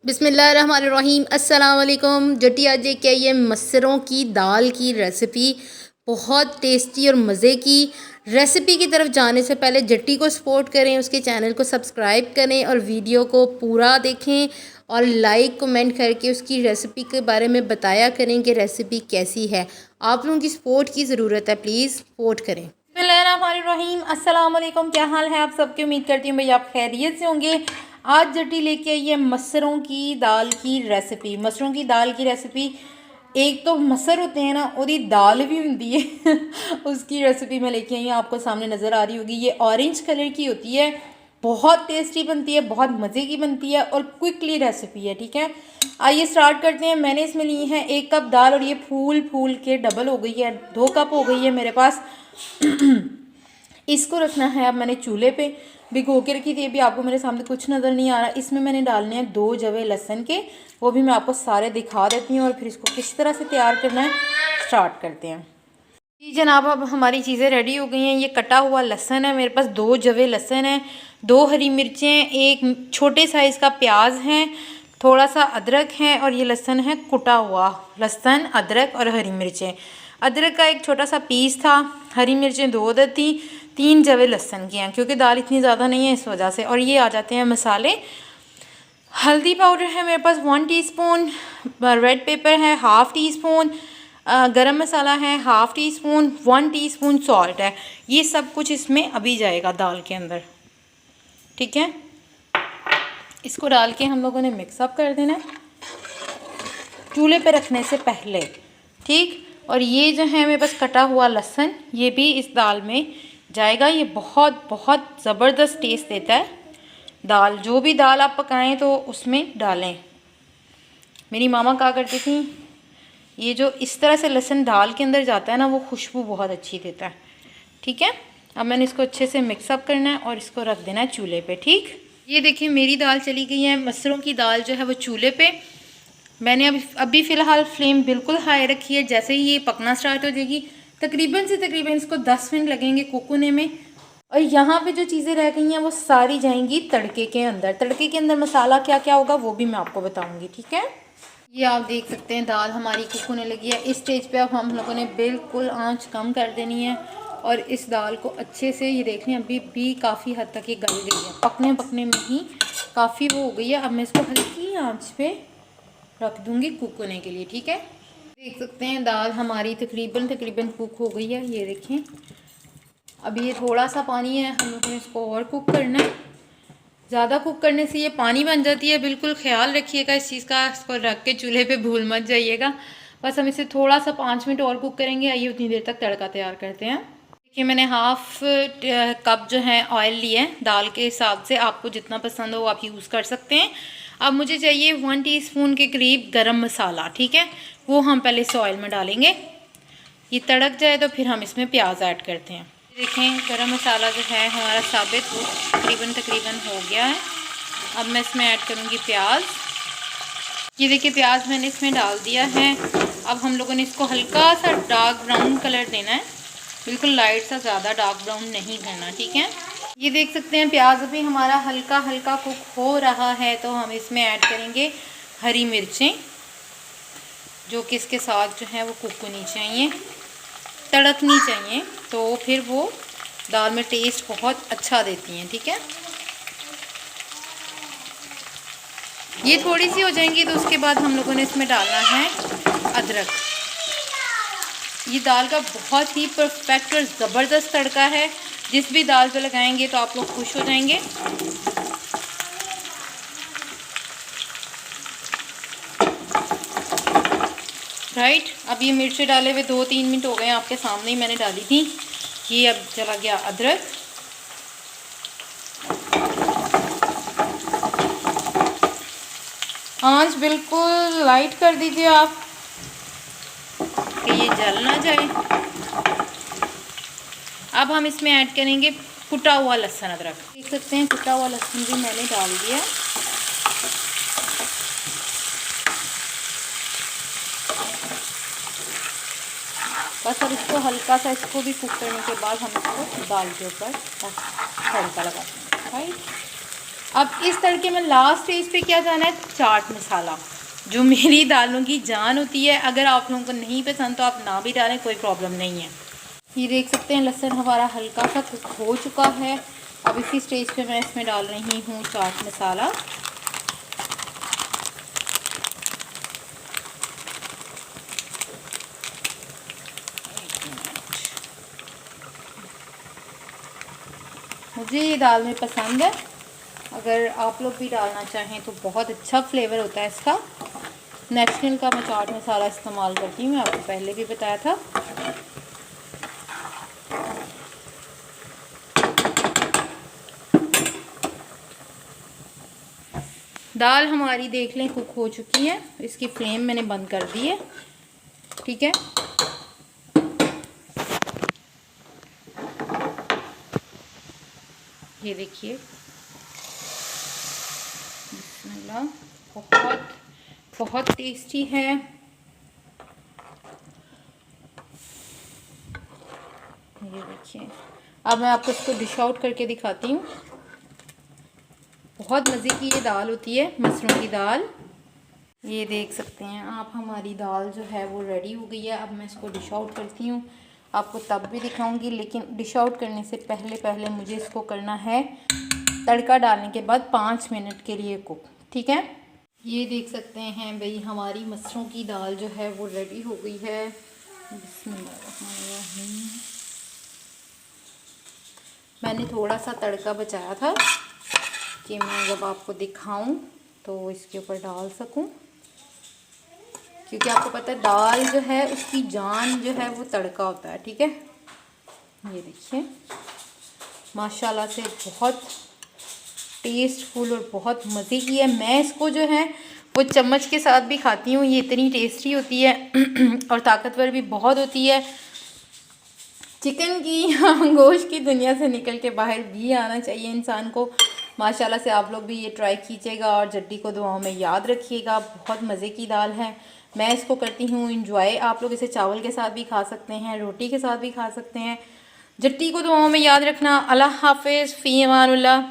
बिस्मिल्लाहिर्रहमानिर्रहीम अस्सलाम वालेकुम। जटी आज लेके आई है मसरों की दाल की रेसिपी। बहुत टेस्टी और मज़े की रेसिपी की तरफ जाने से पहले जट्टी को सपोर्ट करें, उसके चैनल को सब्सक्राइब करें और वीडियो को पूरा देखें और लाइक कमेंट करके उसकी रेसिपी के बारे में बताया करें कि रेसिपी कैसी है। आप लोगों की सपोर्ट की ज़रूरत है, प्लीज़ सपोर्ट करें। बिस्मिल्लाहिर्रहमानिर्रहीम अस्सलाम वालेकुम। क्या हाल है आप सबके? उम्मीद करती हूँ भाई आप खैरियत से होंगे। आज जट्टी लेके आई है मसरों की दाल की रेसिपी। मसरों की दाल की रेसिपी, एक तो मसर होते हैं ना, उसकी दाल भी होती है उसकी रेसिपी मैं लेके आई हूँ, आपको सामने नज़र आ रही होगी। ये ऑरेंज कलर की होती है, बहुत टेस्टी बनती है, बहुत मज़े की बनती है और क्विकली रेसिपी है। ठीक है, आइए स्टार्ट करते हैं। मैंने इसमें ली है 1 कप दाल और ये फूल फूल के डबल हो गई है, 2 कप हो गई है मेरे पास। इसको रखना है अब मैंने चूल्हे पे, भिगो के रखी थी। अभी आपको मेरे सामने कुछ नज़र नहीं आ रहा। इसमें मैंने डालने हैं 2 जवे लहसुन के, वो भी मैं आपको सारे दिखा देती हूँ और फिर इसको किस तरह से तैयार करना है स्टार्ट करते हैं। जी जनाब, अब हमारी चीज़ें रेडी हो गई हैं। ये कटा हुआ लहसुन है मेरे पास, 2 जवे लहसुन है, 2 हरी मिर्चें, 1 छोटे साइज़ का प्याज है, थोड़ा सा अदरक है और ये लहसुन है कुटा हुआ। लहसुन, अदरक और हरी मिर्चें। अदरक का एक छोटा सा पीस था, हरी मिर्चें 2 अदद थी, 3 जवे लहसुन की हैं क्योंकि दाल इतनी ज़्यादा नहीं है इस वजह से। और ये आ जाते हैं मसाले। हल्दी पाउडर है मेरे पास 1 टीस्पून, रेड पेपर है 1/2 टीस्पून, गरम मसाला है 1/2 टीस्पून, 1 टीस्पून सॉल्ट है। ये सब कुछ इसमें अभी जाएगा दाल के अंदर। ठीक है, इसको डाल के हम लोगों ने मिक्सअप कर देना है चूल्हे पे रखने से पहले। ठीक, और ये जो है मेरे पास कटा हुआ लहसुन, ये भी इस दाल में जाएगा। ये बहुत बहुत ज़बरदस्त टेस्ट देता है दाल। जो भी दाल आप पकाएं तो उसमें डालें। मेरी मामा कहा करती थी ये जो इस तरह से लहसुन दाल के अंदर जाता है ना, वो खुशबू बहुत अच्छी देता है। ठीक है, अब मैंने इसको अच्छे से मिक्सअप करना है और इसको रख देना है चूल्हे पे। ठीक, ये देखिए मेरी दाल चली गई है, मसरों की दाल जो है वो चूल्हे पे। मैंने अभी फ़िलहाल फ्लेम बिल्कुल हाई रखी है। जैसे ही ये पकना स्टार्ट हो जाएगी, तकरीबन से तकरीबन इसको 10 मिनट लगेंगे कुक होने में। और यहाँ पे जो चीज़ें रह गई हैं वो सारी जाएंगी तड़के के अंदर। तड़के के अंदर मसाला क्या क्या होगा वो भी मैं आपको बताऊँगी। ठीक है, ये आप देख सकते हैं दाल हमारी कुक होने लगी है। इस स्टेज पे अब हम लोगों ने बिल्कुल आंच कम कर देनी है और इस दाल को अच्छे से, ये देख लें अभी भी काफ़ी हद तक ये गल गई है, पकने पकने में ही काफ़ी वो हो गई है। अब मैं इसको हल्की आंच पे रख दूँगी कुक होने के लिए। ठीक है, देख सकते हैं दाल हमारी तकरीबन कुक हो गई है। ये देखें, अब ये थोड़ा सा पानी है, हम लोगों ने इसको और कुक करना है। ज़्यादा कुक करने से ये पानी बन जाती है, बिल्कुल ख्याल रखिएगा इस चीज़ का। इसको रख के चूल्हे पे भूल मत जाइएगा। बस हम इसे थोड़ा सा 5 मिनट और कुक करेंगे। आइए उतनी देर तक तड़का तैयार करते हैं। देखिए मैंने 1/2 कप जो है ऑयल लिया है, दाल के हिसाब से आपको जितना पसंद हो आप यूज़ कर सकते हैं। अब मुझे चाहिए 1 टीस्पून के करीब गरम मसाला। ठीक है, वो हम पहले इस ऑयल में डालेंगे। ये तड़क जाए तो फिर हम इसमें प्याज ऐड करते हैं। देखें गरम मसाला जो है हमारा साबित वो तकरीबन हो गया है। अब मैं इसमें ऐड करूँगी प्याज। ये देखिए प्याज मैंने इसमें डाल दिया है। अब हम लोगों ने इसको हल्का सा डार्क ब्राउन कलर देना है, बिल्कुल लाइट सा, ज़्यादा डार्क ब्राउन नहीं करना। ठीक है, ये देख सकते हैं प्याज अभी हमारा हल्का हल्का कुक हो रहा है, तो हम इसमें ऐड करेंगे हरी मिर्चें, जो कि इसके साथ जो है वो कुक होनी चाहिए, तड़कनी चाहिए, तो फिर वो दाल में टेस्ट बहुत अच्छा देती हैं। ठीक है, ये थोड़ी सी हो जाएंगी तो उसके बाद हम लोगों ने इसमें डालना है अदरक। ये दाल का बहुत ही परफेक्ट और ज़बरदस्त तड़का है। जिस भी दाल पे लगाएंगे तो आप लोग खुश हो जाएंगे। राइट, अब ये मिर्ची डाले हुए 2-3 मिनट हो गए, आपके सामने ही मैंने डाली थी। ये अब चला गया अदरक। आंच बिल्कुल लाइट कर दीजिए आप कि ये जल ना जाए। अब हम इसमें ऐड करेंगे कुटा हुआ लहसुन अदरक। देख सकते हैं कुटा हुआ लहसुन भी मैंने डाल दिया। बस अब इसको हल्का सा, इसको भी कुक करने के बाद हम इसको दाल के ऊपर तड़का लगाते हैं। राइट, अब इस तड़के में लास्ट स्टेज पे क्या जाना है, चाट मसाला, जो मेरी दालों की जान होती है। अगर आप लोगों को नहीं पसंद तो आप ना भी डालें, कोई प्रॉब्लम नहीं है। ये देख सकते हैं लहसुन हमारा हल्का सा कुक हो चुका है। अब इसी स्टेज पे मैं इसमें डाल रही हूँ चाट मसाला। मुझे ये दाल में पसंद है, अगर आप लोग भी डालना चाहें तो बहुत अच्छा फ्लेवर होता है इसका। नेशनल का मैं चाट मसाला इस्तेमाल करती हूँ, आपको पहले भी बताया था। दाल हमारी देख लें कुक हो चुकी है, इसकी फ्लेम मैंने बंद कर दी है, ठीक है। ये देखिए बिस्मिल्लाह, बहुत बहुत टेस्टी है। ये देखिए, अब मैं आपको इसको डिश आउट करके दिखाती हूँ। बहुत मज़े की ये दाल होती है, मसरों की दाल। ये देख सकते हैं आप, हमारी दाल जो है वो रेडी हो गई है। अब मैं इसको डिश आउट करती हूँ, आपको तब भी दिखाऊंगी, लेकिन डिश आउट करने से पहले मुझे इसको करना है तड़का डालने के बाद 5 मिनट के लिए कुक, ठीक है। ये देख सकते हैं भाई, हमारी मसरों की दाल जो है वो रेडी हो गई है। बिस्मिल्लाहिर्रहमानिर्रहीम। मैंने थोड़ा सा तड़का बचाया था कि मैं जब आपको दिखाऊं तो इसके ऊपर डाल सकूं, क्योंकि आपको पता है दाल जो है उसकी जान जो है वो तड़का होता है, ठीक है। ये देखिए माशाल्लाह से बहुत टेस्टफुल और बहुत मज़े की है। मैं इसको जो है वो चम्मच के साथ भी खाती हूँ, ये इतनी टेस्टी होती है और ताकतवर भी बहुत होती है। चिकन की गोश्त की दुनिया से निकल के बाहर भी आना चाहिए इंसान को। माशाल्लाह से आप लोग भी ये ट्राई कीजिएगा और जड्डी को दुआओं में याद रखिएगा। बहुत मज़े की दाल है, मैं इसको करती हूँ इंजॉय। आप लोग इसे चावल के साथ भी खा सकते हैं, रोटी के साथ भी खा सकते हैं। जट्टी को दुआओं में याद रखना। अल्लाह हाफिज़, फ़ी अमानुल्लाह।